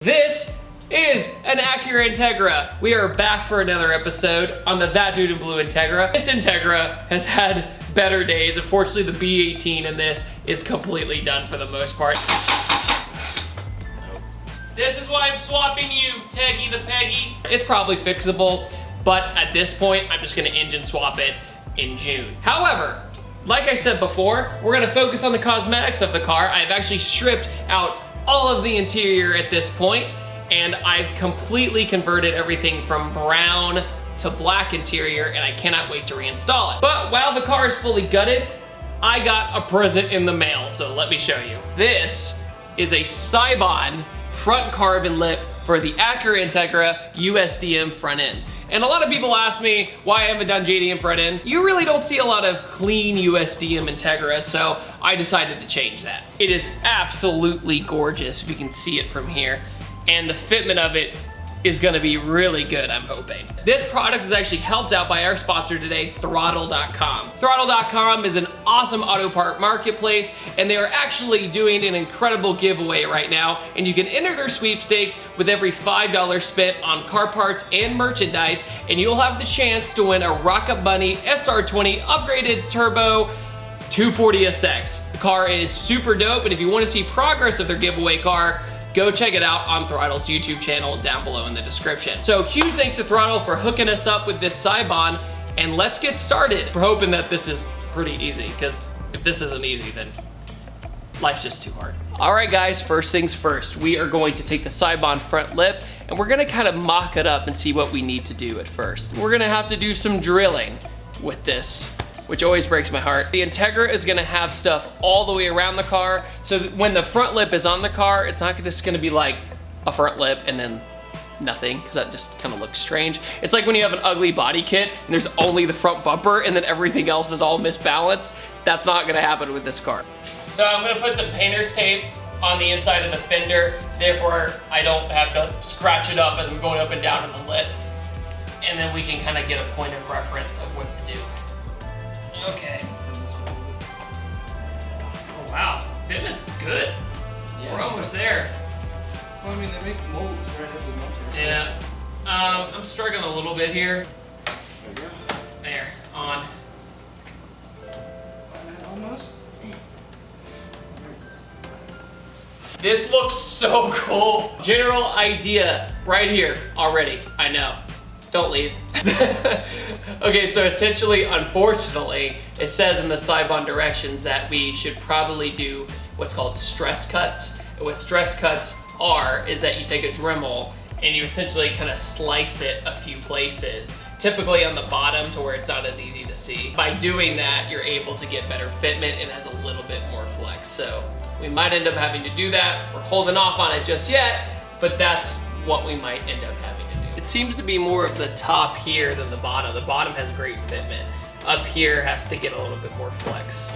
This is an Acura Integra. We are back for another episode on the Thatdudeinblue Integra. This Integra has had better days. Unfortunately, the B18 in this is completely done for the most part. This is why I'm swapping you, Teggy the Peggy. It's probably fixable, but at this point, I'm just gonna engine swap it in June. However, like I said before, we're gonna focus on the cosmetics of the car. I've actually stripped out all of the interior at this point, and I've completely converted everything from brown to black interior, and I cannot wait to reinstall it. But while the car is fully gutted, I got a present in the mail, so let me show you. This is a Seibon front carbon lip for the Acura Integra USDM front end. And a lot of people ask me why I haven't done JDM front end. You really don't see a lot of clean USDM Integra, so I decided to change that. It is absolutely gorgeous, if you can see it from here. And the fitment of it is gonna be really good, I'm hoping. This product is actually helped out by our sponsor today, Throtl.com. Throtl.com is an awesome auto part marketplace, and they are actually doing an incredible giveaway right now, and you can enter their sweepstakes with every $5 spent on car parts and merchandise, and you'll have the chance to win a Rocket Bunny SR20 upgraded turbo 240SX. The car is super dope, and if you wanna see progress of their giveaway car, go check it out on Throtl's YouTube channel down below in the description. So huge thanks to Throtl for hooking us up with this Seibon, and let's get started. We're hoping that this is pretty easy, because if this isn't easy, then life's just too hard. All right guys, first things first, we are going to take the Seibon front lip, and we're gonna kind of mock it up and see what we need to do at first. We're gonna have to do some drilling with this, which always breaks my heart. The Integra is gonna have stuff all the way around the car, so that when the front lip is on the car, it's not just gonna be like a front lip and then nothing, because that just kind of looks strange. It's like when you have an ugly body kit and there's only the front bumper and then everything else is all misbalanced. That's not gonna happen with this car. So I'm gonna put some painter's tape on the inside of the fender, therefore I don't have to scratch it up as I'm going up and down in the lip. And then we can kind of get a point of reference of what to do. Okay. Oh wow, fitment's good. Yeah, we're almost there. Well, I mean, they make molds right at the number. Yeah. I'm struggling a little bit here. There you go. There, on. Almost. This looks so cool. General idea right here already, I know. Don't leave. Okay, so essentially, unfortunately, it says in the Seibon directions that we should probably do what's called stress cuts. And what stress cuts are is that you take a Dremel and you essentially kind of slice it a few places, typically on the bottom to where it's not as easy to see. By doing that, you're able to get better fitment and it has a little bit more flex. So we might end up having to do that. We're holding off on it just yet, but that's what we might end up having to do. It seems to be more of the top here than the bottom. The bottom has great fitment. Up here has to get a little bit more flex.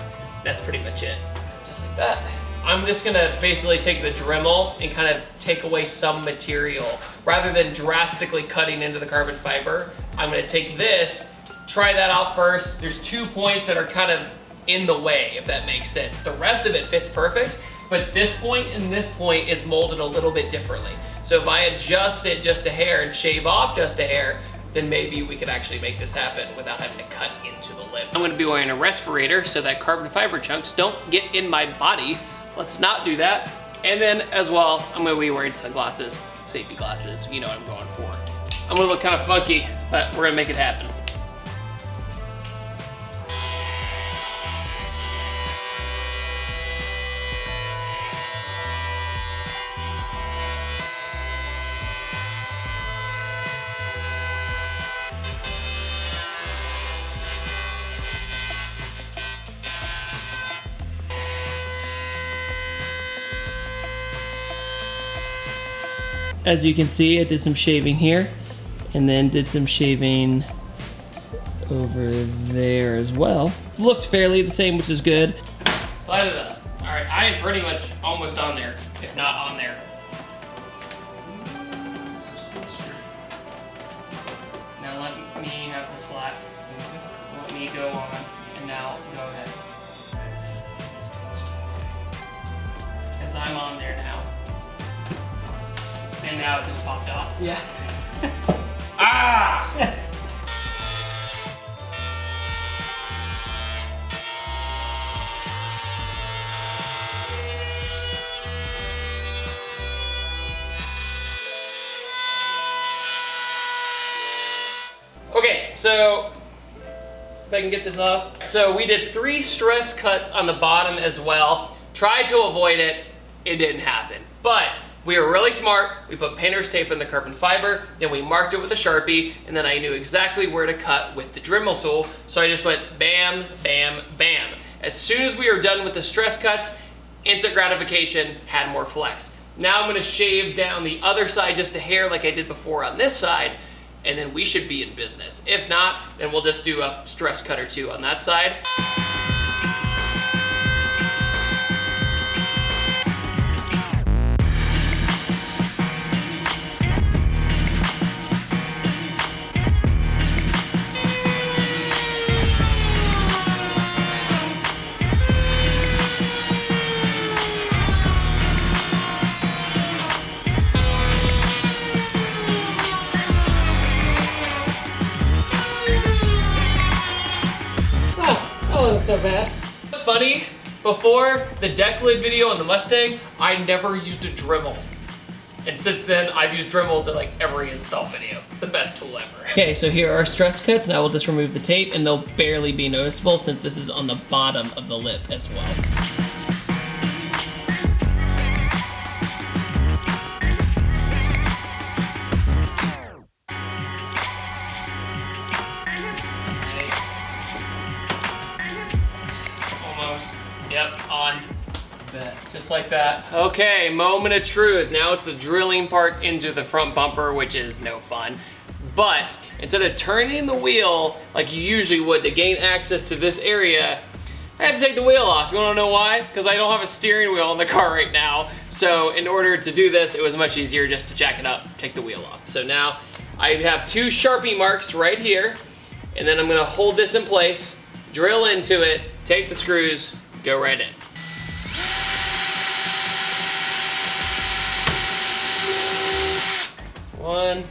That's pretty much it. Just like that. I'm just gonna basically take the Dremel and kind of take away some material. Rather than drastically cutting into the carbon fiber, I'm gonna take this, try that out first. There's 2 points that are kind of in the way, if that makes sense. The rest of it fits perfect, but this point and this point is molded a little bit differently. So if I adjust it just a hair and shave off just a hair, then maybe we could actually make this happen without having to cut into the lip. I'm gonna be wearing a respirator so that carbon fiber chunks don't get in my body. Let's not do that. And then as well, I'm gonna be wearing sunglasses, safety glasses, you know what I'm going for. I'm gonna look kind of funky, but we're gonna make it happen. As you can see, I did some shaving here and then did some shaving over there as well. Looks fairly the same, which is good. Slide it up. All right, I am pretty much almost on there, if not on there. Now let me have the slack. Let me go on, and now go ahead. As I'm on there now. And now it just popped off. Yeah. Ah! Okay, so if I can get this off. So we did 3 stress cuts on the bottom as well. Tried to avoid it, it didn't happen. But we were really smart. We put painter's tape in the carbon fiber, then we marked it with a Sharpie, and then I knew exactly where to cut with the Dremel tool. So I just went bam, bam, bam. As soon as we were done with the stress cuts, instant gratification, had more flex. Now I'm gonna shave down the other side just a hair like I did before on this side, and then we should be in business. If not, then we'll just do a stress cut or 2 on that side. So bad. It's funny, before the deck lid video on the Mustang, I never used a Dremel. And since then, I've used Dremels in like every install video. It's the best tool ever. Okay, so here are stress cuts. Now we'll just remove the tape and they'll barely be noticeable since this is on the bottom of the lip as well. Yep, on. Bet. Just like that. Okay, moment of truth. Now it's the drilling part into the front bumper, which is no fun. But instead of turning the wheel like you usually would to gain access to this area, I had to take the wheel off. You wanna know why? Because I don't have a steering wheel in the car right now. So in order to do this, it was much easier just to jack it up, take the wheel off. So now I have 2 Sharpie marks right here, and then I'm gonna hold this in place, drill into it, take the screws, go right in. One.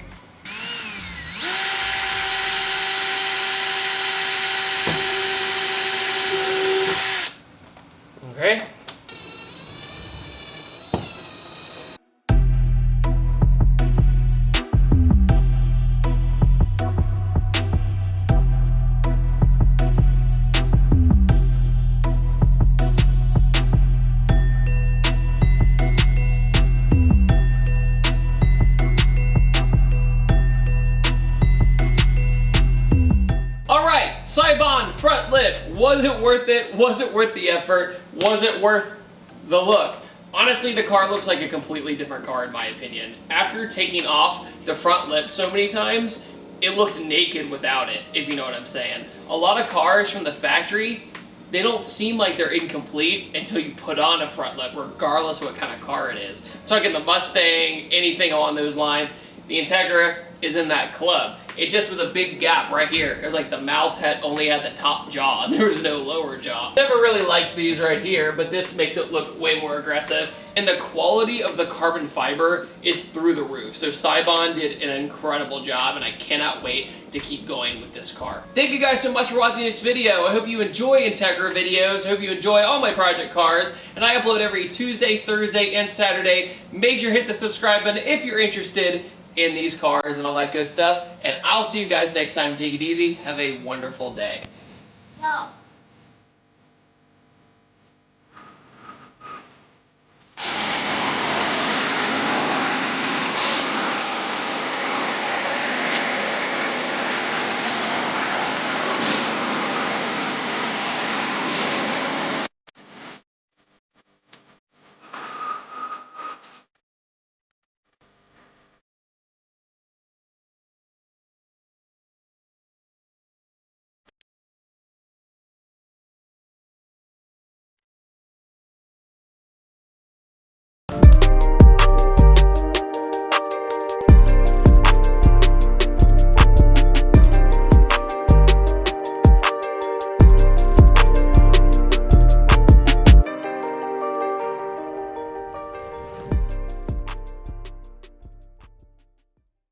Okay. Seibon Front Lip. Was it worth it? Was it worth the effort? Was it worth the look? Honestly, the car looks like a completely different car in my opinion. After taking off the front lip so many times, it looks naked without it, if you know what I'm saying. A lot of cars from the factory, they don't seem like they're incomplete until you put on a front lip, regardless what kind of car it is. I'm talking the Mustang, anything along those lines. The Integra is in that club. It just was a big gap right here. It was like the mouth only had the top jaw and there was no lower jaw. Never really liked these right here, but this makes it look way more aggressive. And the quality of the carbon fiber is through the roof. So Seibon did an incredible job and I cannot wait to keep going with this car. Thank you guys so much for watching this video. I hope you enjoy Integra videos. I hope you enjoy all my project cars. And I upload every Tuesday, Thursday, and Saturday. Make sure to hit the subscribe button if you're interested in these cars and all that good stuff. And I'll see you guys next time. Take it easy. Have a wonderful day. No.